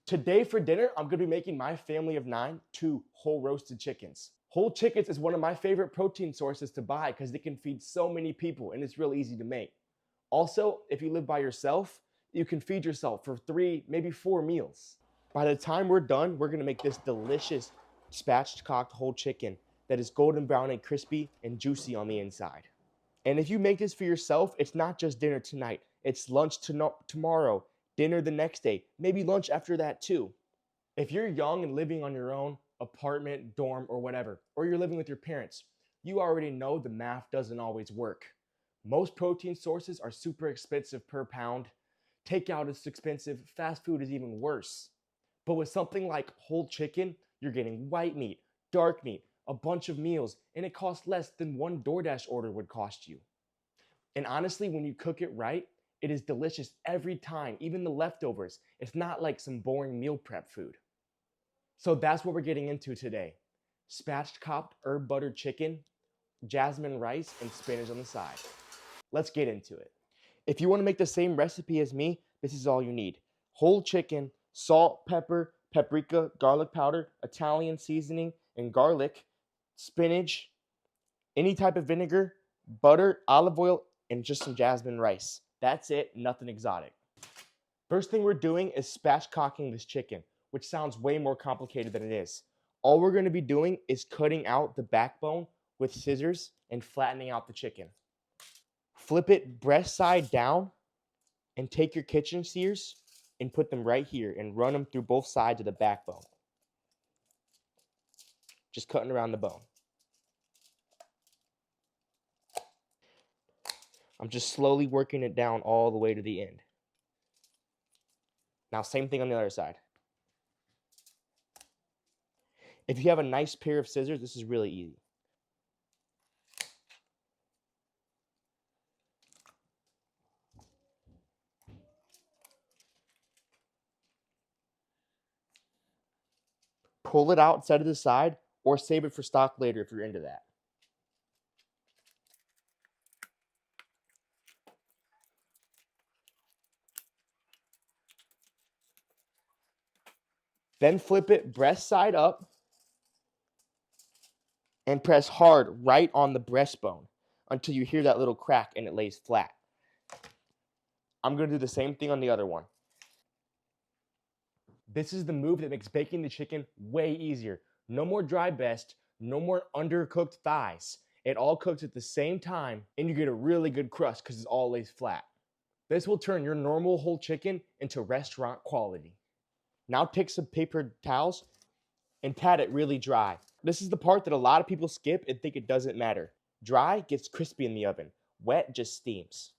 Today for dinner, I'm gonna be making my family of 9 2 whole roasted chickens. Whole chickens is one of my favorite protein sources to buy because they can feed so many people and it's real easy to make. Also, if you live by yourself, you can feed yourself for 3, maybe 4 meals. By the time we're done, we're gonna make this delicious spatchcocked whole chicken that is golden brown and crispy and juicy on the inside. And if you make this for yourself, it's not just dinner tonight. It's lunch tomorrow, dinner the next day, maybe lunch after that too. If you're young and living on your own, apartment, dorm, or whatever, or you're living with your parents, you already know the math doesn't always work. Most protein sources are super expensive per pound. Takeout is expensive, fast food is even worse. But with something like whole chicken, you're getting white meat, dark meat, a bunch of meals, and it costs less than one DoorDash order would cost you. And honestly, when you cook it right, it is delicious every time, even the leftovers. It's not like some boring meal prep food. So that's what we're getting into today. Spatchcocked herb buttered chicken, jasmine rice, and spinach on the side. Let's get into it. If you want to make the same recipe as me, this is all you need. Whole chicken, salt, pepper, paprika, garlic powder, Italian seasoning, and garlic, spinach, any type of vinegar, butter, olive oil, and just some jasmine rice. That's it, nothing exotic. First thing we're doing is spatchcocking this chicken, which sounds way more complicated than it is. All we're going to be doing is cutting out the backbone with scissors and flattening out the chicken. Flip it breast side down and take your kitchen shears and put them right here and run them through both sides of the backbone. Just cutting around the bone. I'm just slowly working it down all the way to the end. Now, same thing on the other side. If you have a nice pair of scissors, this is really easy. Pull it out, set it aside, or save it for stock later if you're into that. Then flip it breast side up and press hard right on the breastbone until you hear that little crack and it lays flat. I'm going to do the same thing on the other one. This is the move that makes baking the chicken way easier. No more dry breast, no more undercooked thighs. It all cooks at the same time and you get a really good crust because it all lays flat. This will turn your normal whole chicken into restaurant quality. Now take some paper towels and pat it really dry. This is the part that a lot of people skip and think it doesn't matter. Dry gets crispy in the oven. Wet just steams.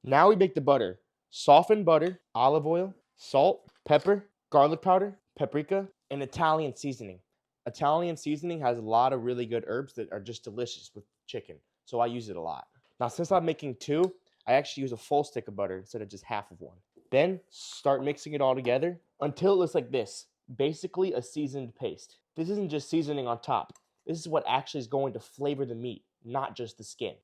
Now we make the butter. Softened butter, olive oil, salt, pepper, garlic powder, paprika, and Italian seasoning. Italian seasoning has a lot of really good herbs that are just delicious with chicken, so I use it a lot. Now, since I'm making two, I actually use a full stick of butter instead of just half of one. Then start mixing it all together until it looks like this, basically a seasoned paste. This isn't just seasoning on top. This is what actually is going to flavor the meat, not just the skin.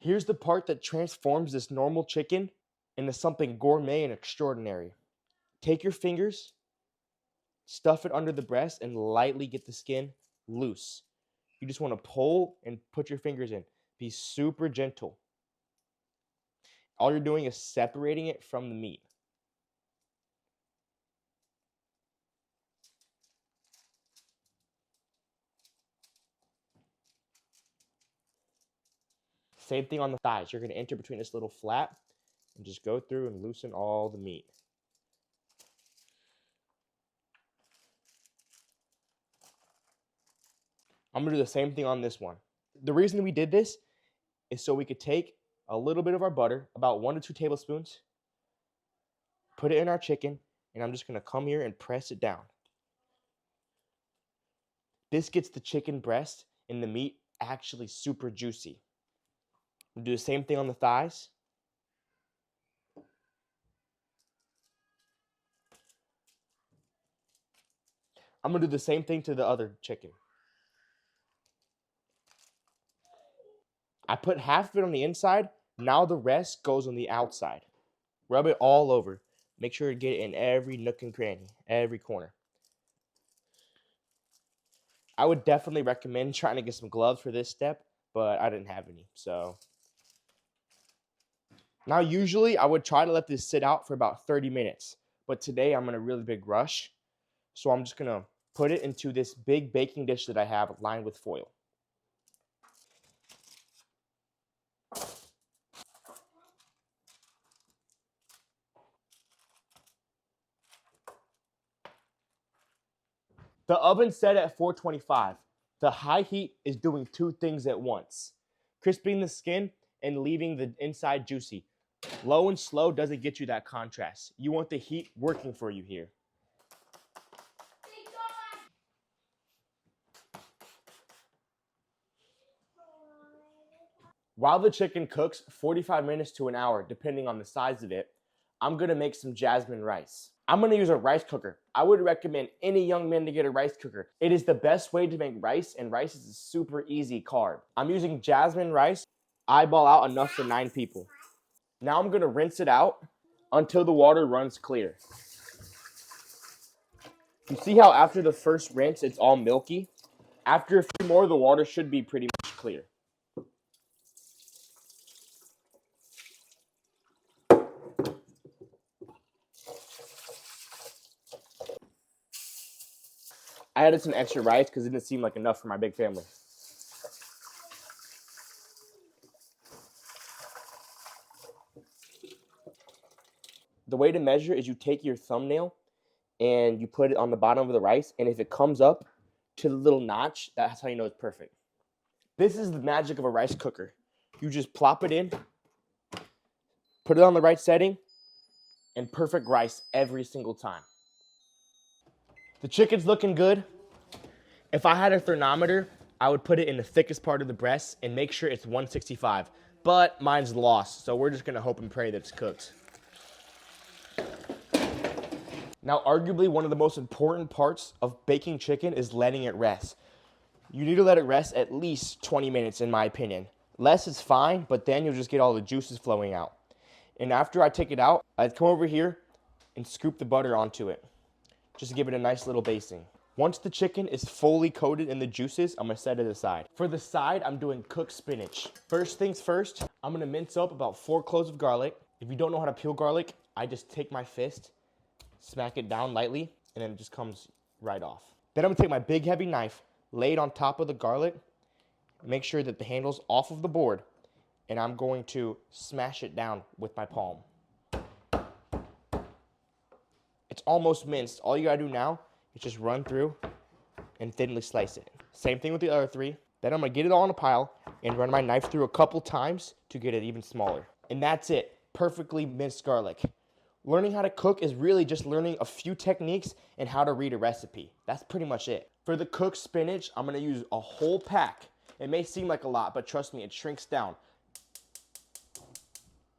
Here's the part that transforms this normal chicken into something gourmet and extraordinary. Take your fingers, stuff it under the breast, and lightly get the skin loose. You just want to pull and put your fingers in. Be super gentle. All you're doing is separating it from the meat. Same thing on the thighs. You're going to enter between this little flap and just go through and loosen all the meat. I'm going to do the same thing on this one. The reason we did this is so we could take a little bit of our butter, about 1 to 2 tablespoons, put it in our chicken, and I'm just going to come here and press it down. This gets the chicken breast and the meat actually super juicy. We'll do the same thing on the thighs. I'm going to do the same thing to the other chicken. I put half of it on the inside. Now the rest goes on the outside. Rub it all over. Make sure to get it in every nook and cranny, every corner. I would definitely recommend trying to get some gloves for this step, but I didn't have any. So now usually I would try to let this sit out for about 30 minutes. But today I'm in a really big rush. So I'm just going to put it into this big baking dish that I have lined with foil. The oven's set at 425. The high heat is doing two things at once: crisping the skin and leaving the inside juicy. Low and slow doesn't get you that contrast. You want the heat working for you here. While the chicken cooks 45 minutes to an hour, depending on the size of it, I'm gonna make some jasmine rice. I'm gonna use a rice cooker. I would recommend any young man to get a rice cooker. It is the best way to make rice, and rice is a super easy carb. I'm using jasmine rice. Eyeball out enough for 9 people. Now I'm gonna rinse it out until the water runs clear. You see how after the first rinse, it's all milky? After a few more, the water should be pretty much clear. I added some extra rice because it didn't seem like enough for my big family. The way to measure is you take your thumbnail and you put it on the bottom of the rice, and if it comes up to the little notch, that's how you know it's perfect. This is the magic of a rice cooker. You just plop it in, put it on the right setting, and perfect rice every single time. The chicken's looking good. If I had a thermometer, I would put it in the thickest part of the breast and make sure it's 165. But mine's lost, so we're just gonna hope and pray that it's cooked. Now, arguably one of the most important parts of baking chicken is letting it rest. You need to let it rest at least 20 minutes, in my opinion. Less is fine, but then you'll just get all the juices flowing out. And after I take it out, I'd come over here and scoop the butter onto it, just to give it a nice little basting. Once the chicken is fully coated in the juices, I'm gonna set it aside. For the side, I'm doing cooked spinach. First things first, I'm gonna mince up about 4 cloves of garlic. If you don't know how to peel garlic, I just take my fist, smack it down lightly, and then it just comes right off. Then I'm gonna take my big heavy knife, lay it on top of the garlic, make sure that the handle's off of the board, and I'm going to smash it down with my palm. It's almost minced. All you gotta do now is just run through and thinly slice it. Same thing with the other 3. Then I'm gonna get it all in a pile and run my knife through a couple times to get it even smaller. And that's it, perfectly minced garlic. Learning how to cook is really just learning a few techniques and how to read a recipe. That's pretty much it. For the cooked spinach, I'm gonna use a whole pack. It may seem like a lot, but trust me, it shrinks down.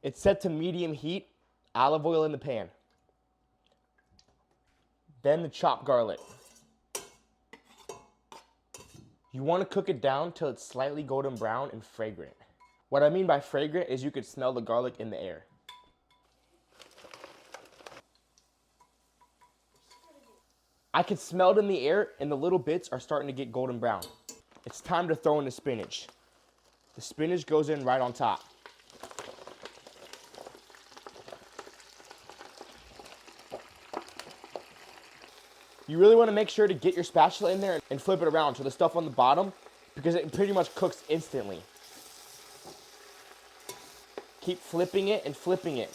It's set to medium heat, olive oil in the pan. Then the chopped garlic. You want to cook it down till it's slightly golden brown and fragrant. What I mean by fragrant is you could smell the garlic in the air. I can smell it in the air, and the little bits are starting to get golden brown. It's time to throw in the spinach. The spinach goes in right on top. You really want to make sure to get your spatula in there and flip it around to the stuff on the bottom, because it pretty much cooks instantly. Keep flipping it and flipping it.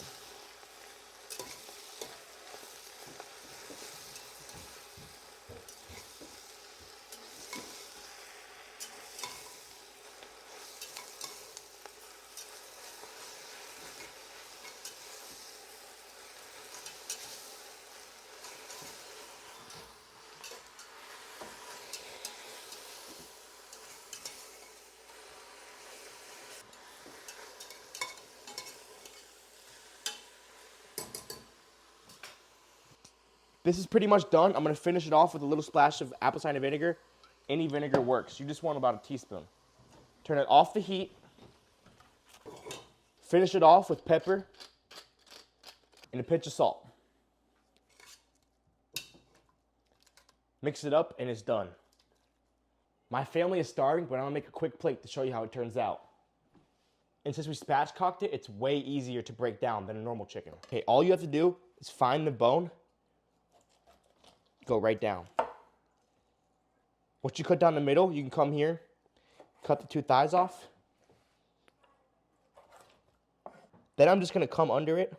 This is pretty much done. I'm gonna finish it off with a little splash of apple cider vinegar. Any vinegar works. You just want about a teaspoon. Turn it off the heat. Finish it off with pepper and a pinch of salt. Mix it up and it's done. My family is starving, but I'm gonna make a quick plate to show you how it turns out. And since we spatchcocked it, it's way easier to break down than a normal chicken. Okay, all you have to do is find the bone, go right down. Once you cut down the middle, you can come here, cut the two thighs off. Then I'm just gonna come under it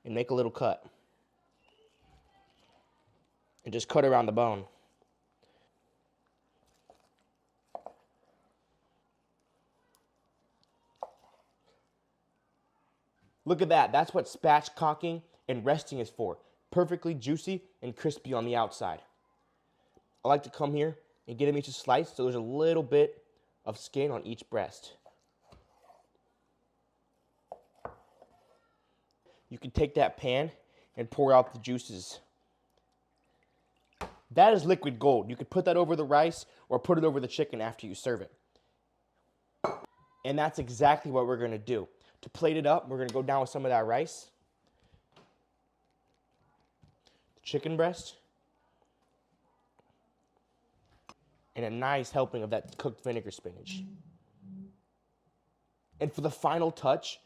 and make a little cut. And just cut around the bone. Look at that, that's what spatchcocking and resting is for. Perfectly juicy and crispy on the outside. I like to come here and get them each a slice so there's a little bit of skin on each breast. You can take that pan and pour out the juices. That is liquid gold. You could put that over the rice or put it over the chicken after you serve it. And that's exactly what we're gonna do. To plate it up, we're gonna go down with some of that rice, the chicken breast, and a nice helping of that cooked vinegar spinach. And for the final touch,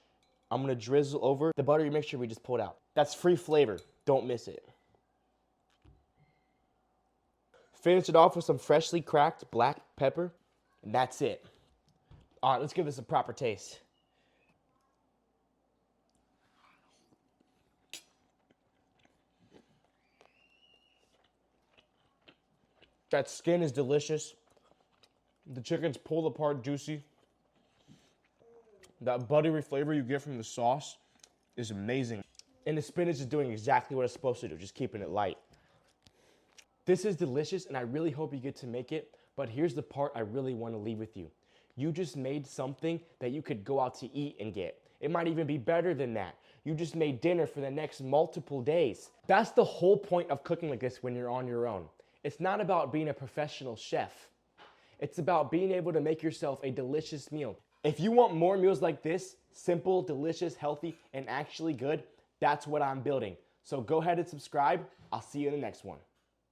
I'm gonna drizzle over the buttery mixture we just pulled out. That's free flavor, don't miss it. Finish it off with some freshly cracked black pepper, and that's it. All right, let's give this a proper taste. That skin is delicious. The chicken's pulled apart juicy. That buttery flavor you get from the sauce is amazing. And the spinach is doing exactly what it's supposed to do, just keeping it light. This is delicious and I really hope you get to make it, but here's the part I really want to leave with you. You just made something that you could go out to eat and get. It might even be better than that. You just made dinner for the next multiple days. That's the whole point of cooking like this when you're on your own. It's not about being a professional chef. It's about being able to make yourself a delicious meal. If you want more meals like this, simple, delicious, healthy, and actually good, that's what I'm building. So go ahead and subscribe. I'll see you in the next one.